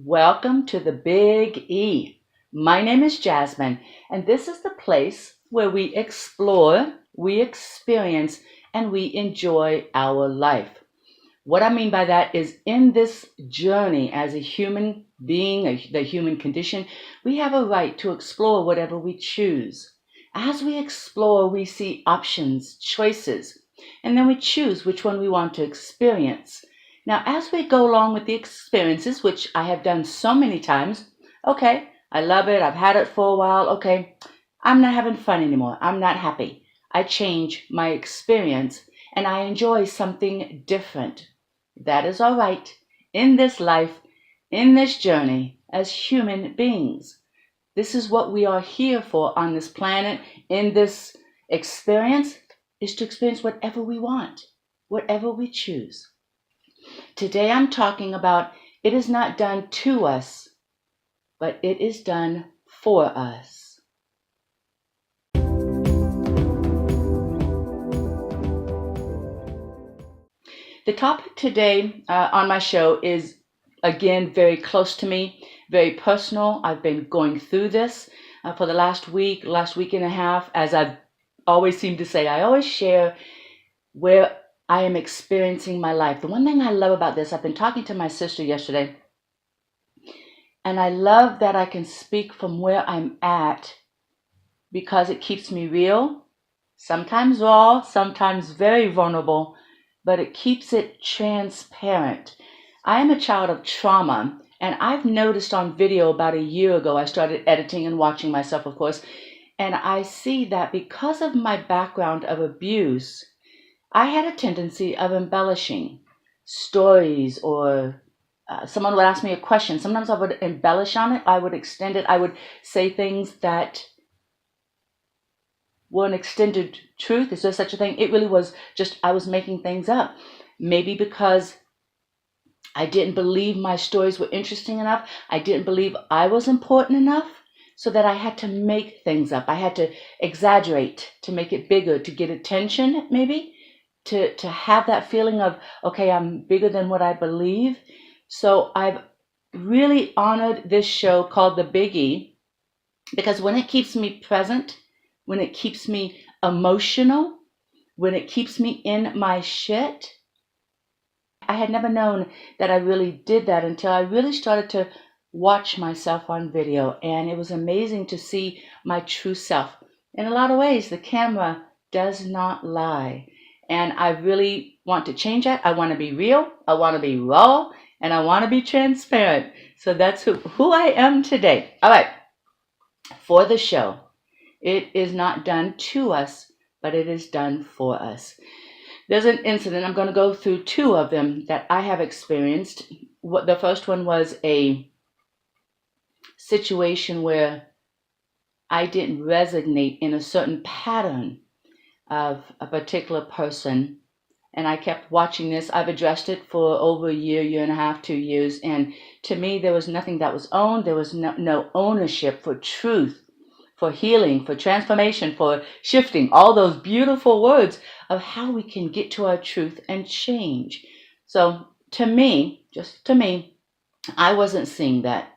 Welcome to the Big E. My name is Jasmine, and this is the place where we explore, we experience, and we enjoy our life. What I mean by that is in this journey as a human being, the human condition, we have a right to explore whatever we choose. As we explore, we see options, choices, and then we choose which one we want to experience. Now, as we go along with the experiences, which I have done so many times, okay, I love it, I've had it for a while, okay, I'm not having fun anymore, I'm not happy. I change my experience and I enjoy something different. That is all right in this life, in this journey as human beings. This is what we are here for on this planet, in this experience, is to experience whatever we want, whatever we choose. Today I'm talking about it is not done to us, but it is done for us. The topic today on my show is, again, very close to me, very personal. I've been going through this for the last week and a half. As I've always seemed to say, I always share where I am experiencing my life. The one thing I love about this, I've been talking to my sister yesterday, and I love that I can speak from where I'm at because it keeps me real, sometimes raw, sometimes very vulnerable, but it keeps it transparent. I am a child of trauma, and I've noticed on video about a year ago, I started editing and watching myself, of course, and I see that because of my background of abuse, I had a tendency of embellishing stories, or someone would ask me a question. Sometimes I would embellish on it. I would extend it. I would say things that were an extended truth. Is there such a thing? It really was just, I was making things up. Maybe because I didn't believe my stories were interesting enough. I didn't believe I was important enough, so that I had to make things up. I had to exaggerate to make it bigger, to get attention, maybe. To have that feeling of, okay, I'm bigger than what I believe. So I've really honored this show called The Big E, because when it keeps me present, when it keeps me emotional, when it keeps me in my shit, I had never known that I really did that until I really started to watch myself on video. And it was amazing to see my true self. In a lot of ways, the camera does not lie. And I really want to change that. I want to be real, I want to be raw, and I want to be transparent. So that's who I am today. All right, for the show, it is not done to us, but it is done for us. There's an incident, I'm going to go through two of them that I have experienced. The first one was a situation where I didn't resonate in a certain pattern of a particular person, and I kept watching this. I've addressed it for over a year and a half, 2 years, and to me there was nothing that was owned. There was no ownership for truth, for healing, for transformation, for shifting, all those beautiful words of how we can get to our truth and change. So to me, just to me, I wasn't seeing that.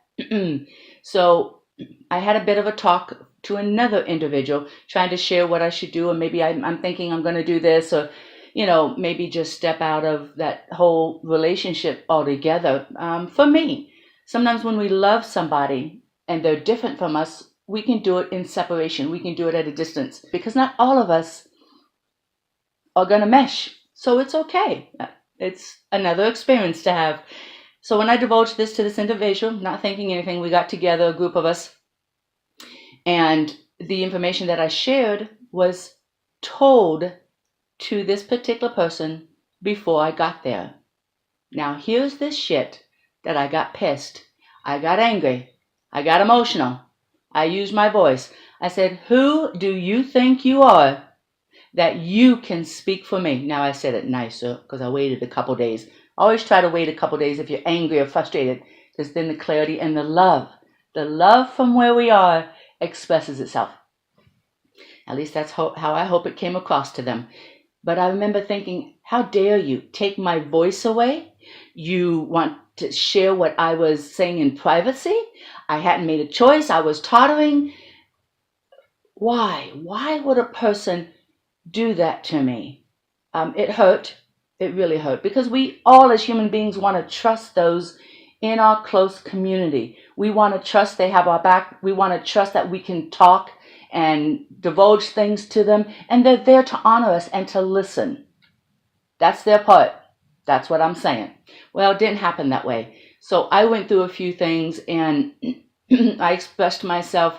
So I had a bit of a talk to another individual trying to share what I should do, or maybe I'm thinking I'm going to do this, or maybe just step out of that whole relationship altogether. For me, sometimes when we love somebody and they're different from us, we can do it in separation. We can do it at a distance, because not all of us are going to mesh. So it's okay. It's another experience to have. So when I divulged this to this individual, not thinking anything, we got together, a group of us, and the information that I shared was told to this particular person before I got there. Now here's this shit that I got pissed. I got angry. I got emotional. I used my voice. I said, who do you think you are that you can speak for me? Now I said it nicer because I waited a couple days. Always try to wait a couple days if you're angry or frustrated, because then the clarity and the love from where we are expresses itself. At least that's how I hope it came across to them. But I remember thinking, how dare you take my voice away? You want to share what I was saying in privacy. I hadn't made a choice. I was tottering. Why? Why would a person do that to me? It hurt. It really hurt because we all as human beings want to trust those in our close community. We want to trust they have our back. We want to trust that we can talk and divulge things to them, and they're there to honor us and to listen. That's their part. That's what I'm saying. Well, it didn't happen that way. So I went through a few things and I expressed myself,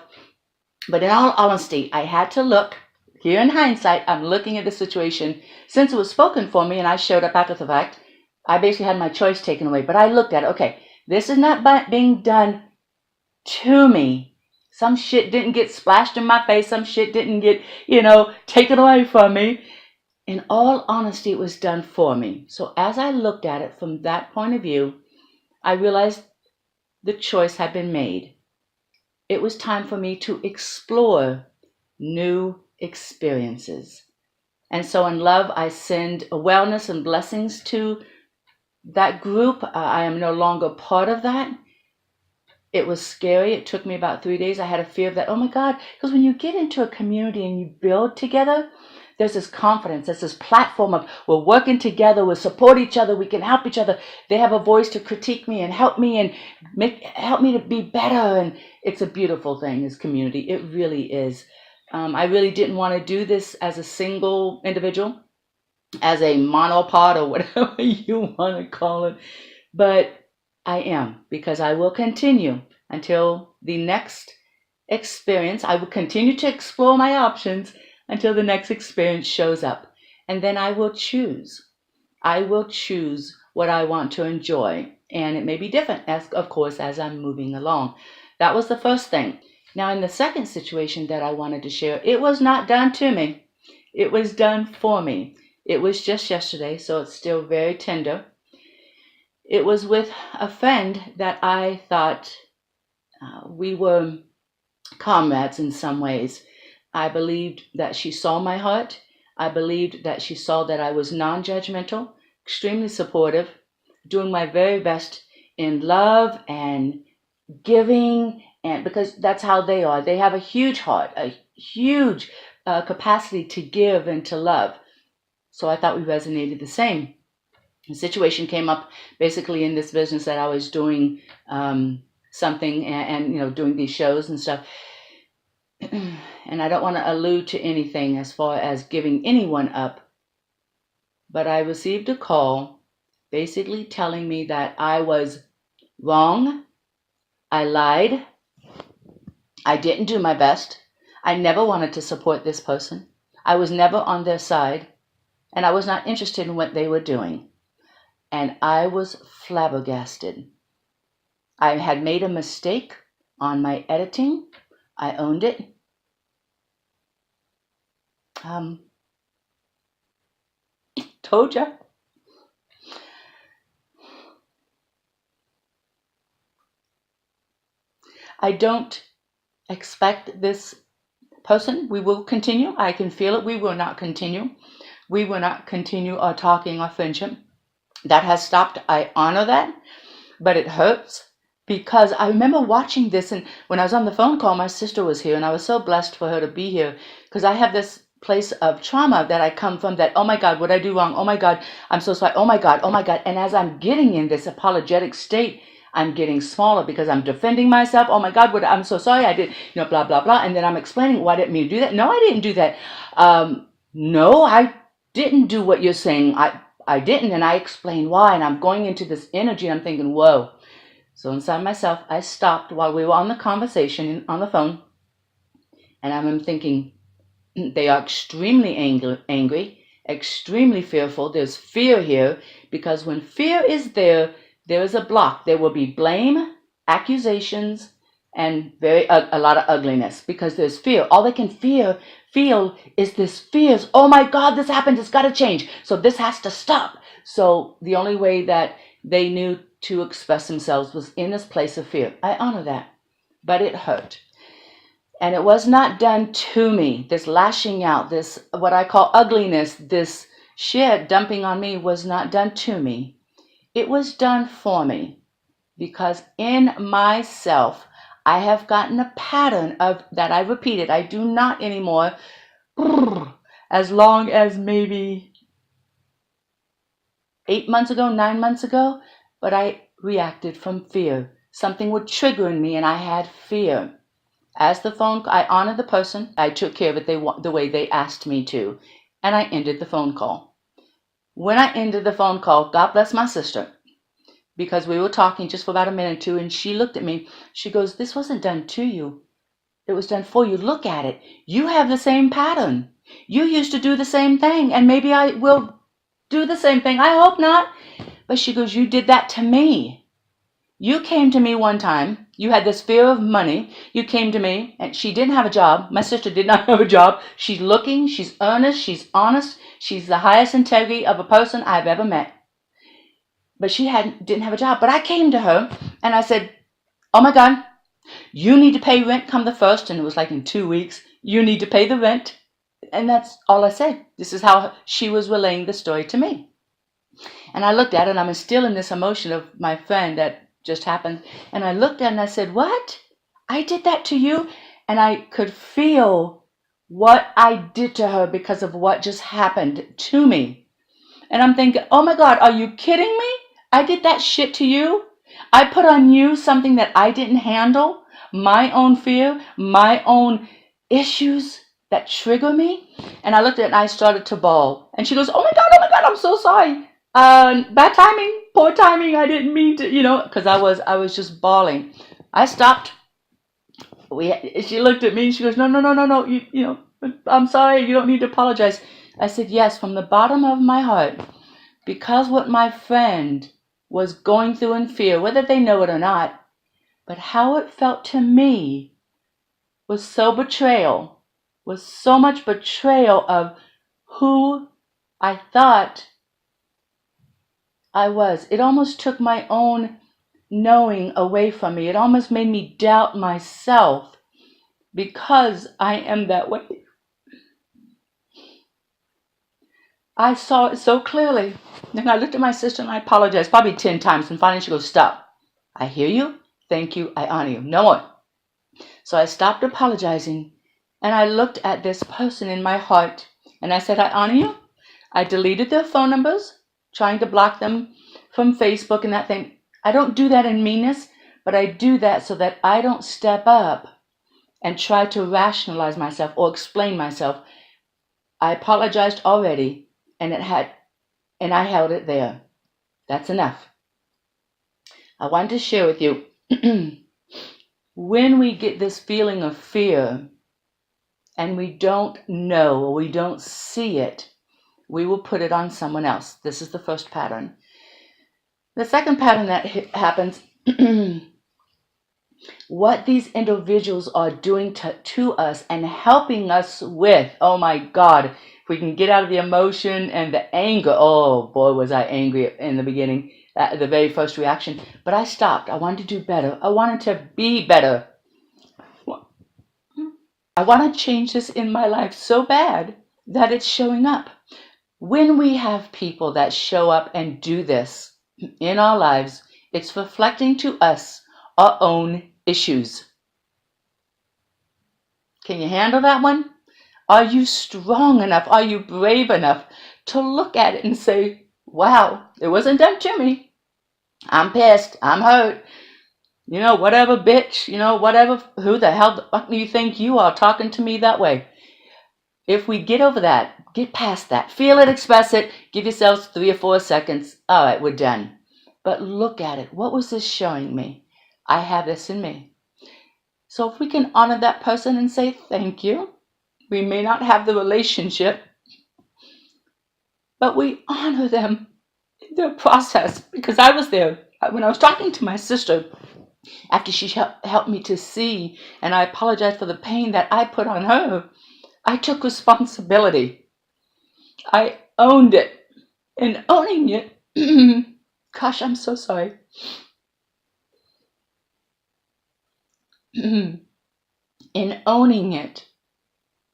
but in all honesty, I had to look. Here in hindsight, I'm looking at the situation. Since it was spoken for me and I showed up after the fact, I basically had my choice taken away. But I looked at it, okay, this is not being done to me. Some shit didn't get splashed in my face. Some shit didn't get, taken away from me. In all honesty, it was done for me. So as I looked at it from that point of view, I realized the choice had been made. It was time for me to explore new experiences. And so in love, I send wellness and blessings to that group. I am no longer part of that. It was scary. It took me about 3 days. I had a fear of that. Oh my God. Because when you get into a community and you build together, there's this confidence. There's this platform of we're working together. We'll support each other. We can help each other. They have a voice to critique me and help me and help me to be better. And it's a beautiful thing, this community. It really is. I really didn't want to do this as a single individual, as a monopod or whatever you want to call it. But I am, because I will continue until the next experience. I will continue to explore my options until the next experience shows up. And then I will choose. I will choose what I want to enjoy. And it may be different, of course, as I'm moving along. That was the first thing. Now, in the second situation that I wanted to share, it was not done to me. It was done for me. It was just yesterday, so it's still very tender. It was with a friend that I thought we were comrades in some ways. I believed that she saw my heart. I believed that she saw that I was non-judgmental, extremely supportive, doing my very best in love and giving, and because that's how they are. They have a huge heart, a huge capacity to give and to love. So I thought we resonated the same. The situation came up basically in this business that I was doing something and doing these shows and stuff. And I don't want to allude to anything as far as giving anyone up, but I received a call basically telling me that I was wrong. I lied. I didn't do my best. I never wanted to support this person. I was never on their side, and I was not interested in what they were doing. And I was flabbergasted. I had made a mistake on my editing. I owned it. Told ya. I don't expect this person. We will continue. I can feel it. We will not continue. We will not continue our talking, our friendship. That has stopped. I honor that, but it hurts because I remember watching this, and when I was on the phone call, my sister was here, and I was so blessed for her to be here because I have this place of trauma that I come from, that, oh my God, what I do wrong? Oh my God, I'm so sorry. Oh my God, oh my God. And as I'm getting in this apologetic state, I'm getting smaller because I'm defending myself. Oh my God, I'm so sorry. I did, blah, blah, blah. And then I'm explaining, why didn't mean to do that? No, I didn't do that. No, I didn't do what you're saying. I didn't, and I explained why, and I'm going into this energy, and I'm thinking, whoa. So inside myself, I stopped while we were on the conversation on the phone, and I'm thinking, they are extremely angry, extremely fearful. There's fear here, because when fear is there, there is a block. There will be blame, accusations, and a lot of ugliness, because there's fear. All they can feel is this fears. Oh my God, this happened. It's got to change. So this has to stop. So the only way that they knew to express themselves was in this place of fear. I honor that, but it hurt. And it was not done to me. This lashing out, this what I call ugliness, this shit dumping on me was not done to me. It was done for me. because in myself, I have gotten a pattern of that I repeated. I do not anymore, as long as maybe 8 months ago, 9 months ago, but I reacted from fear. Something would trigger in me and I had fear. As the phone, I honored the person. I took care of it the way they asked me to, and I ended the phone call. When I ended the phone call, God bless my sister, because we were talking just for about a minute or two, and she looked at me. She goes, "This wasn't done to you. It was done for you. Look at it. You have the same pattern. You used to do the same thing, and maybe I will do the same thing. I hope not." But she goes, "You did that to me. You came to me one time. You had this fear of money. You came to me, and she didn't have a job. My sister did not have a job. She's looking. She's earnest. She's honest. She's the highest integrity of a person I've ever met. But she didn't have a job. But I came to her, and I said, 'Oh my God, you need to pay rent come the 1st.' And it was like in 2 weeks. 'You need to pay the rent.' And that's all I said. This is how she was relaying the story to me. And I looked at it, and I'm still in this emotion of my friend that just happened. And I looked at it and I said, 'What? I did that to you?' And I could feel what I did to her because of what just happened to me. And I'm thinking, oh my God, are you kidding me? I did that shit to you? I put on you something that I didn't handle, my own fear, my own issues that trigger me. And I looked at it and I started to bawl. And she goes, oh my God, I'm so sorry. Bad timing, poor timing. I didn't mean to, because I was just bawling. I stopped. She looked at me and she goes, no. I'm sorry. You don't need to apologize. I said, yes, from the bottom of my heart, because what my friend was going through in fear, whether they know it or not, but how it felt to me was so much betrayal of who I thought I was. It almost took my own knowing away from me. It almost made me doubt myself because I am that way. I saw it so clearly. Then I looked at my sister and I apologized probably 10 times. And finally she goes, stop. I hear you. Thank you. I honor you. No more. So I stopped apologizing and I looked at this person in my heart and I said, I honor you. I deleted their phone numbers, trying to block them from Facebook and that thing. I don't do that in meanness, but I do that so that I don't step up and try to rationalize myself or explain myself. I apologized already and I held it there. That's enough. I wanted to share with you, when we get this feeling of fear and we don't know or we don't see it, we will put it on someone else. This is the first pattern. The second pattern that happens, what these individuals are doing to us and helping us with, oh my God, if we can get out of the emotion and the anger. Oh boy, was I angry in the beginning, the very first reaction. But I stopped. I wanted to do better. I wanted to be better. I want to change this in my life so bad that it's showing up. When we have people that show up and do this in our lives, it's reflecting to us our own issues. Can you handle that one? Are you strong enough? Are you brave enough to look at it and say, wow, it wasn't done to me. I'm pissed. I'm hurt. Whatever, bitch. Whatever. Who the hell do you think you are talking to me that way? If we get over that, get past that, feel it, express it, give yourselves 3 or 4 seconds. All right, we're done. But look at it. What was this showing me? I have this in me. So if we can honor that person and say thank you, we may not have the relationship, but we honor them in their process. Because I was there when I was talking to my sister after she helped me to see, and I apologized for the pain that I put on her. I took responsibility. I owned it. And owning it, gosh, I'm so sorry. In owning it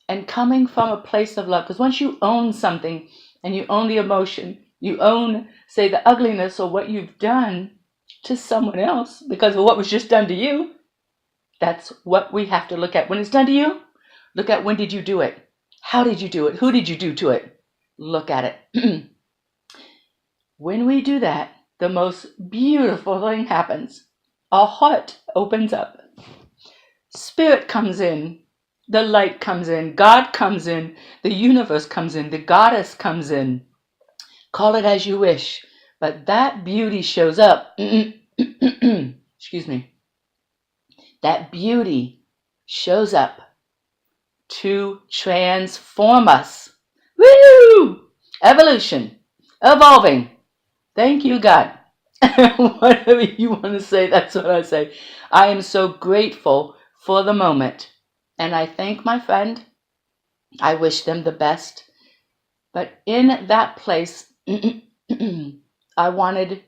and coming from a place of love, because once you own something and you own the emotion, you own, say, the ugliness or what you've done, to someone else because of what was just done to you. That's what we have to look at. When it's done to you, look at when did you do it? How did you do it? Who did you do to it? Look at it. When we do that, the most beautiful thing happens. Our heart opens up. Spirit comes in. The light comes in. God comes in. The universe comes in. The goddess comes in. Call it as you wish. But that beauty shows up. Excuse me. That beauty shows up to transform us. Woo! Evolution. Evolving. Thank you, God. Whatever you want to say, that's what I say. I am so grateful for the moment. And I thank my friend. I wish them the best. But in that place, I wanted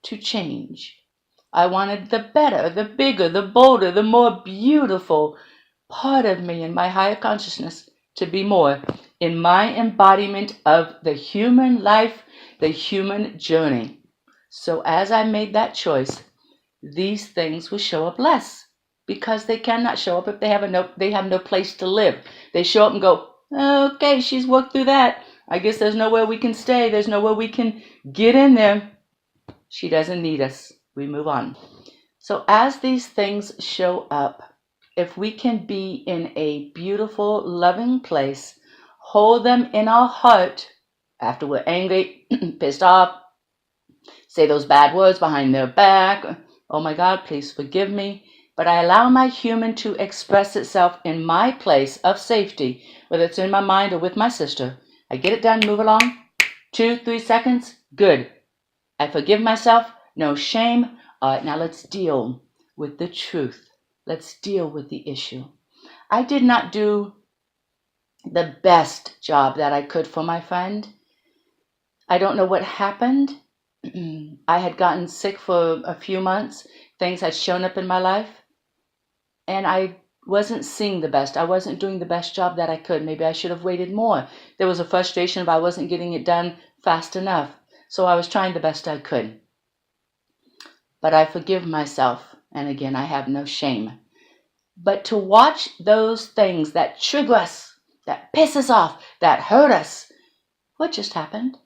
to change. I wanted the better, the bigger, the bolder, the more beautiful part of me in my higher consciousness to be more in my embodiment of the human life, the human journey. So as I made that choice, these things will show up less because they cannot show up if they have no place to live. They show up and go, okay, she's worked through that. I guess there's nowhere we can stay. There's nowhere we can get in there. She doesn't need us. We move on. So as these things show up, if we can be in a beautiful, loving place, hold them in our heart after we're angry, pissed off, say those bad words behind their back. Oh my God, please forgive me. But I allow my human to express itself in my place of safety, whether it's in my mind or with my sister. I get it done, move along. 2-3 seconds, good. I forgive myself, no shame. All right, now let's deal with the truth. Let's deal with the issue. I did not do the best job that I could for my friend. I don't know what happened. I had gotten sick for a few months. Things had shown up in my life. And I wasn't seeing the best. I wasn't doing the best job that I could. Maybe I should have waited more. There was a frustration if I wasn't getting it done fast enough. So I was trying the best I could. But I forgive myself. And again, I have no shame. But to watch those things that trigger us, that piss us off, that hurt us, what just happened?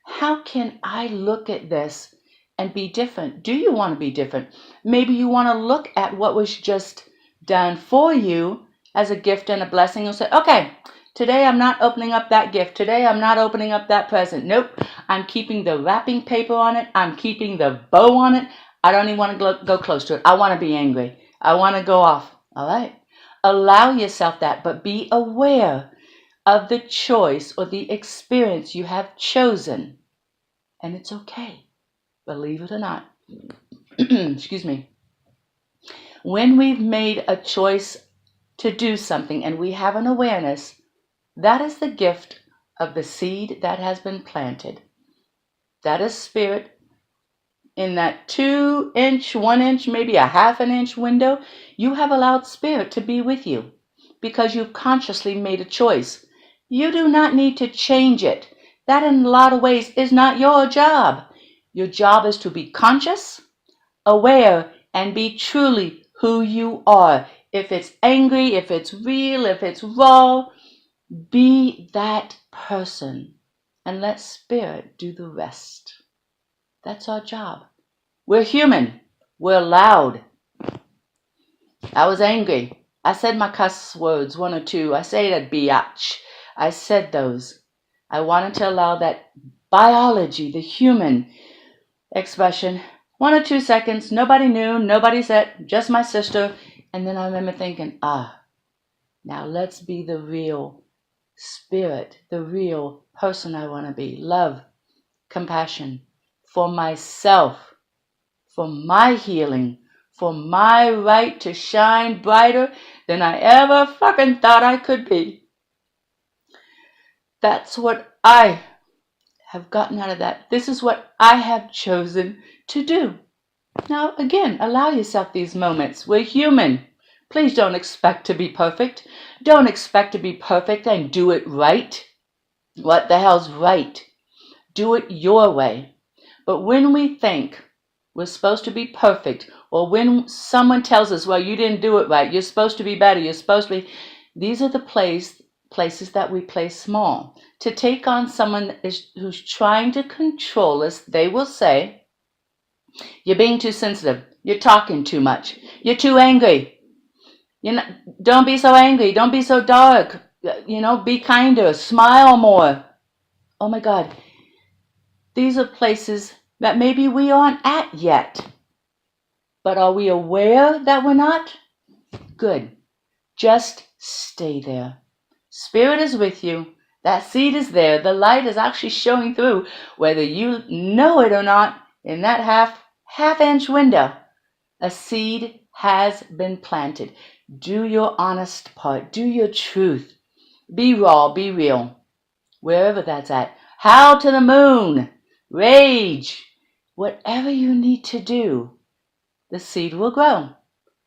How can I look at this and be different? Do you want to be different? Maybe you want to look at what was just done for you as a gift and a blessing and say, okay, today I'm not opening up that gift. Today I'm not opening up that present. Nope. I'm keeping the wrapping paper on it. I'm keeping the bow on it. I don't even want to go close to it. I want to be angry. I want to go off. All right. Allow yourself that, but be aware of the choice or the experience you have chosen. And it's okay. Believe it or not. Excuse me. When we've made a choice to do something and we have an awareness, that is the gift of the seed that has been planted. That is spirit. In that 2-inch, 1-inch, maybe a ½ inch window, you have allowed spirit to be with you because you've consciously made a choice. You do not need to change it. That in a lot of ways is not your job. Your job is to be conscious, aware, and be truly who you are. If it's angry, if it's real, if it's raw, be that person and let spirit do the rest. That's our job. We're human. We're loud. I was angry. I said my cuss words, 1 or 2. I say that biatch. I said those. I wanted to allow that biology, the human expression, 1 or 2 seconds. Nobody knew. Nobody said. Just my sister. And then I remember thinking, now let's be the real spirit, the real person I want to be. Love, compassion for myself, for my healing, for my right to shine brighter than I ever fucking thought I could be. That's what I have gotten out of that. This is what I have chosen to do. Now, again, allow yourself these moments. We're human. Please don't expect to be perfect. Don't expect to be perfect and do it right. What the hell's right? Do it your way. But when we think We're supposed to be perfect. Or when someone tells us, well, you didn't do it right, you're supposed to be better, you're supposed to be. These are the places that we play small. To take on someone who's trying to control us, they will say, you're being too sensitive, you're talking too much, you're too angry. Don't be so angry, don't be so dark, be kinder, smile more. Oh my God, these are places that maybe we aren't at yet. But are we aware that we're not? Good. Just stay there. Spirit is with you. That seed is there. The light is actually showing through, whether you know it or not. In that half-inch window, a seed has been planted. Do your honest part. Do your truth. Be raw. Be real. Wherever that's at. Howl to the moon. Rage. Whatever you need to do, the seed will grow.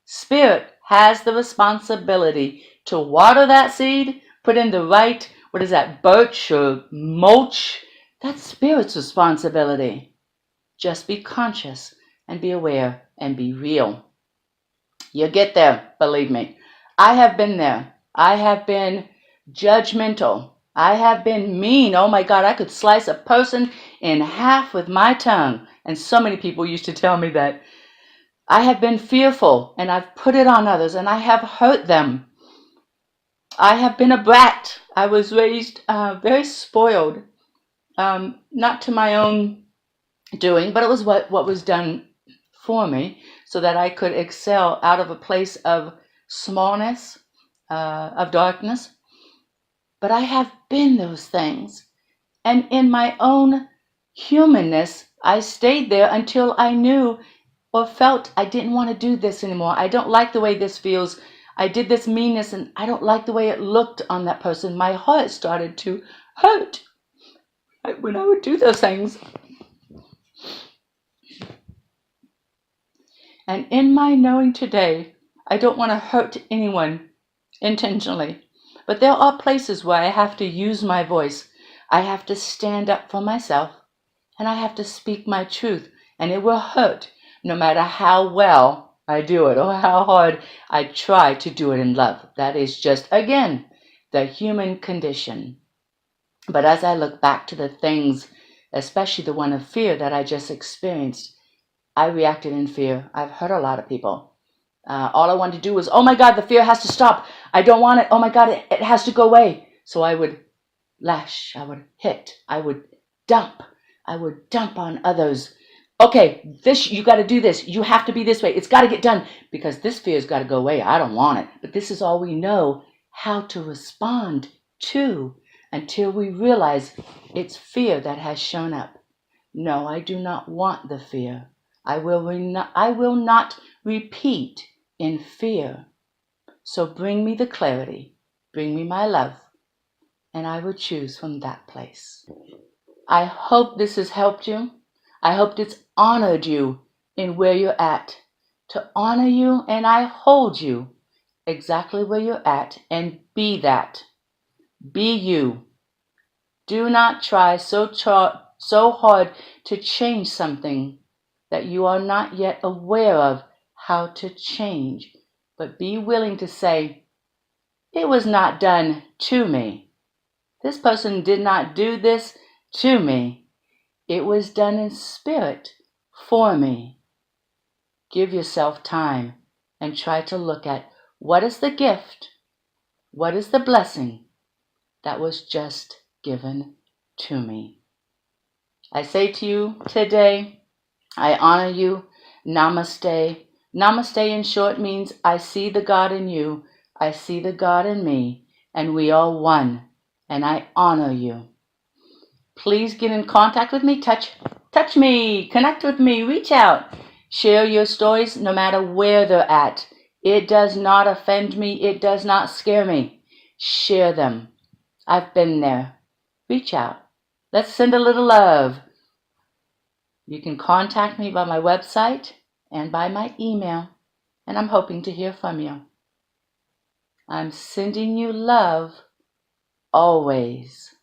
Spirit has the responsibility to water that seed, put in the right, birch or mulch. That's Spirit's responsibility. Just be conscious and be aware and be real. You'll get there, believe me. I have been there. I have been judgmental. I have been mean. Oh my God, I could slice a person in half with my tongue. And so many people used to tell me that. I have been fearful, and I've put it on others, and I have hurt them. I have been a brat. I was raised very spoiled, not to my own doing, but it was what was done for me so that I could excel out of a place of smallness, of darkness. But I have been those things, and in my own humanness, I stayed there until I knew or felt I didn't want to do this anymore. I don't like the way this feels. I did this meanness and I don't like the way it looked on that person. My heart started to hurt when I would do those things. And in my knowing today, I don't want to hurt anyone intentionally. But there are places where I have to use my voice. I have to stand up for myself and I have to speak my truth. And it will hurt, no matter how well I do it or how hard I try to do it in love. That is just, again, the human condition. But as I look back to the things, especially the one of fear that I just experienced, I reacted in fear. I've hurt a lot of people. All I wanted to do was, oh my God, the fear has to stop. I don't want it. Oh my God, it has to go away. So I would lash, I would hit, I would dump on others. Okay, you got to do this. You have to be this way. It's got to get done because this fear's got to go away. I don't want it. But this is all we know how to respond to until we realize it's fear that has shown up. No, I do not want the fear. I will not repeat in fear. So bring me the clarity. Bring me my love. And I will choose from that place. I hope this has helped you. I hope it's honored you in where you're at. To honor you, and I hold you exactly where you're at, and be that. Be you. Do not try so hard to change something that you are not yet aware of how to change. But be willing to say, it was not done to me. This person did not do this to me. It was done in spirit for me. Give yourself time and try to look at what is the gift, what is the blessing that was just given to me. I say to you today, I honor you. Namaste. Namaste in short means I see the God in you, I see the God in me, and we are one, and I honor you. Please get in contact with me. Touch me. Connect with me. Reach out. Share your stories no matter where they're at. It does not offend me. It does not scare me. Share them. I've been there. Reach out. Let's send a little love. You can contact me by my website and by my email, and I'm hoping to hear from you. I'm sending you love always.